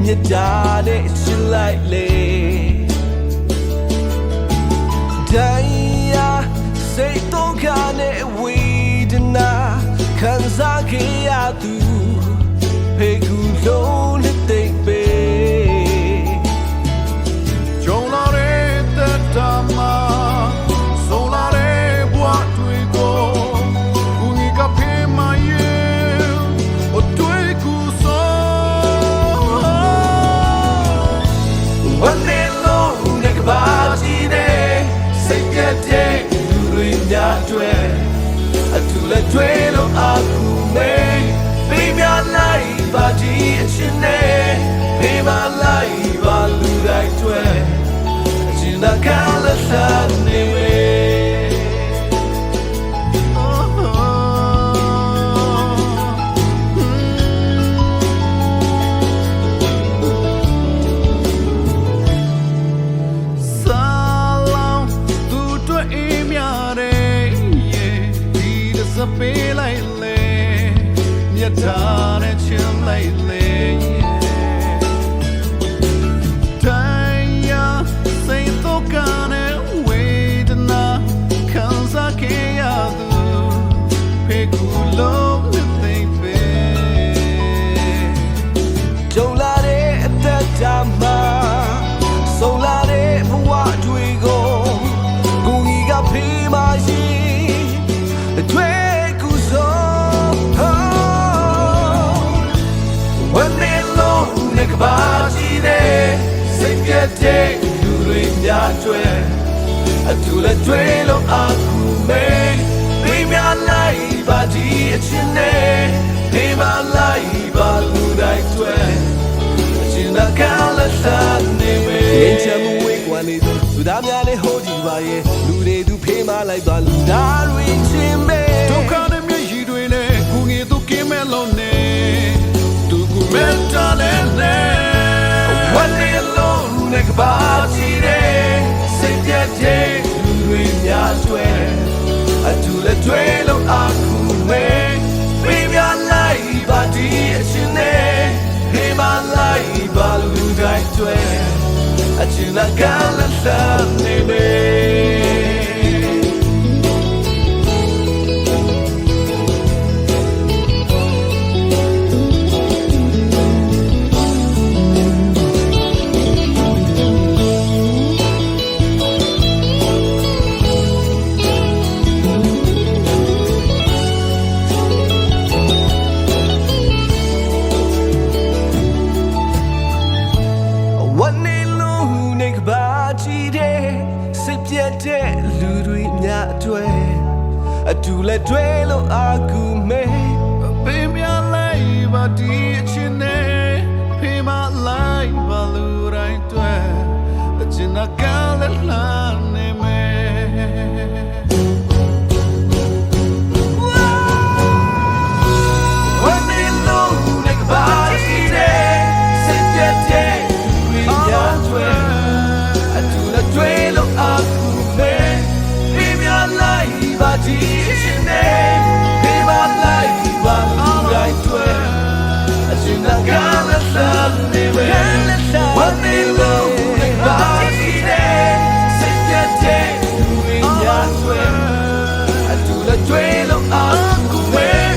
မြတ်တာနဲ့ချစ်လိုက်လေတိုင်းရာစိတ်တော့ကနဲ့ဝေဒနာခံစားခဲ့ရသူဟေကူလုံးနဲ့တိတ်ပဲကြုံလာတဲ့သက်တာမှာဆုံးလာတဲ့ဘဝတွေကိုကိုကြီးကဖေးမရဲ့အတွေ့ကူဆုံးวันนี้လုံးနဲ့ကဘာကြည့်တဲ့စိတ်ပြတ်တဲ့လူတွေများတွေ့အထူးလက်တွေ့လို့အခုမေးပေးမြလိုက်ပါဒီအချင်းနဲ့ပေးမလိုက်ပါလူတိုင်းတွေ့အချင်းကလည်းစားနေမေစပေးလိုက်လေမြတ်တာနဲ့ချင်လိုက်လေတိုင်းရစိတ်တော့ကနဲ့ဝေဒနာခံစားခဲ့ရသူဖေကူလုံးနဲ့သိပဲကြုံလာတဲ့အသက်တာမှာဆုံးလာတဲ့ဘဝတွေကိုကိုကြီးကဖေးမရင်တွေ့ကဘာကြည့်တဲ့စိတ်ပြတ်တဲ့လူတွေများတွေ့အထူးလက်တွေ့လို့အခုမေးပေးမြလိုက်ပါဒီအချင်းနဲ့ပေးမလိုက်ပါလူတိုင်းတွေ့အချင်းကလည်းစားနေမေးချမ်းမဝေးကွာနေသူလူသားများနဲ့ဟိုဒီပါရဲ့လူတွေသူဖေးမလိုက်ပါလူသားတွေချင်းမေးဒုက္ခနဲ့မျက်ရည်တွေနဲ့ကိုငယ်သူကင်းမဲ့လို့နေသူကမန်တာလည်းวันนี้လုံးနဲ့ကဘာကြည့်တဲ့စိတ်ပြတ်တဲ့လူတွေများတွေ့အထူးလက်တွေ့လို့အခုမေးပေးမြလိုက်ပါဒီအချင်းနဲ့ပေးမလိုက်ပါလူတိုင်းတွေ့အချင်းကလည်းစားနေမေပြတ်တဲ့လူတွေများတွေ့အတူလက်တွေ့လို့အခုမေးပေးမြလိုက်ပါဒီအချင်းနဲ့ဖေးမလိုက်ပါလူတိုင်းတွေ့အချင်းကလည်းလာနေမေวันนี้လုံးနဲ့ကဘာကြည့်တဲ့စိတ်ပြတ်တဲ့လူတွေများတွေ့အတူလက်တွေ့လို့အခုဒီရှင်နေပေးမလိုက်ပါလူတိုင်းတွေ့အရှင်ကလည်းစားနေပဲวันนี้လုံးနဲ့ဘာကြည့်တဲ့စိတ်ပြတ်တဲ့လူတွေများတွေ့အတူလက်တွေ့လို့အခုမေး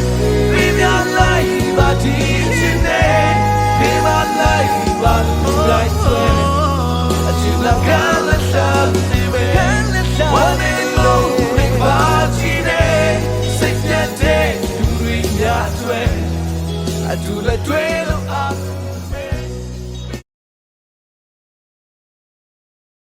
ပေးမလိုက်ပါဒီရှင်နေပေးမလိုက်ပါလူတိုင်းတွေ့အရှင်ကလည်းစားနေပဲวันนี้လုံးအတူလက်တွေ့လို့